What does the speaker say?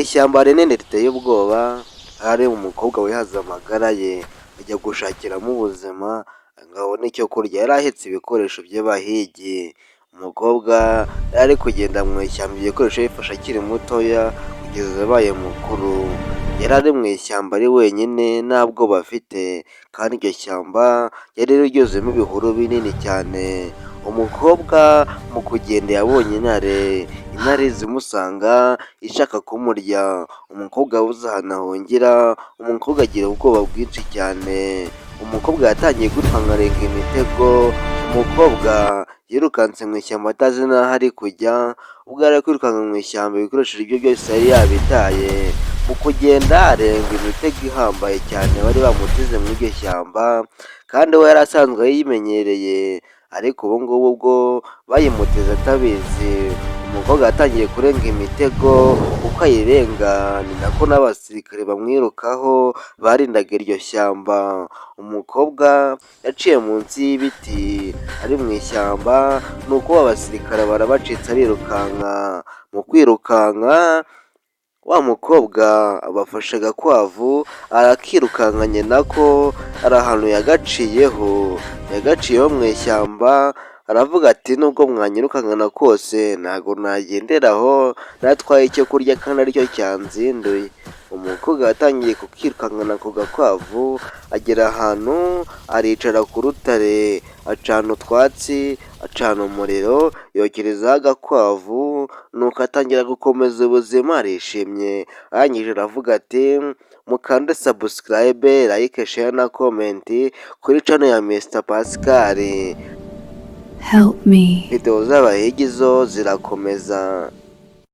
ishyamba rinini riteye ubwoba hari umukobwa wihaza amagara ye ajya gushakiramo ubuzima ngo abone icyo kurya. Yari ahetse ibikoresho by'abahigi. Umukobwa yari ari kugenda mu ishyamba, ibikoresho yifashe akiri mutoya kugeza abaye mukuru. Yari ari mu ishyamba ari wenyine nta bwoba afite, kandi iryo shyamba ryari ryuzuyemo ibihuru binini cyane. Umukobwa mu kugenda yabonye intare zimusanga ishaka kumurya. Umukobwa yabuze ahantu ahungira, umukobwa agira ubwoba bwinshi cyane. Umukobwa yatangiye kwirukanka arenga imitego. Umukobwa yirukanse mu ishyamba atazi n'aho ari kujya. Ubwo yari ari kwirukanka mu ishyamba ibikoresho ibyo byose yari yabitaye. Mu kugenda arenga imitego ihambaye cyane bari bamuteze muri iryo shyamba, kandi we yari asanzwe yimenyereye, ariko ubu ngubu ubwo bayimuteze atabizi. Umukobwa yatangiye kurenga imitego, uko ayirenga ni nako n'abasirikare bamwirukaho barindaga iryo shyamba. Umukobwa yaciye munsi y'ibiti ari mu ishyamba, nuko abasirikare barabacitse arirukanka. Mu kwirukanka wa mukobwa abafashe agakwavu arakirukankanye nako, ari ahantu yagaciyeho mu ishyamba. Aravuga ati nubwo mwanyirukankana kose ntago nagenderaho natwaye icyo kurya kandi aricyo cyanzinduye. Umukobwa yatangiye kukirukankana ku gakwavu, agera ahantu aricara ku rutare, acana utwatsi, acana umuriro, yokerezaho agakwavu, nuko atangira gukomeza ubuzima arishimye. Arangije aravuga ati mukande subscribe, like, share na comment kuri channel ya Mr Pascal. Help me. Video z'abahigi zo zirakomeza.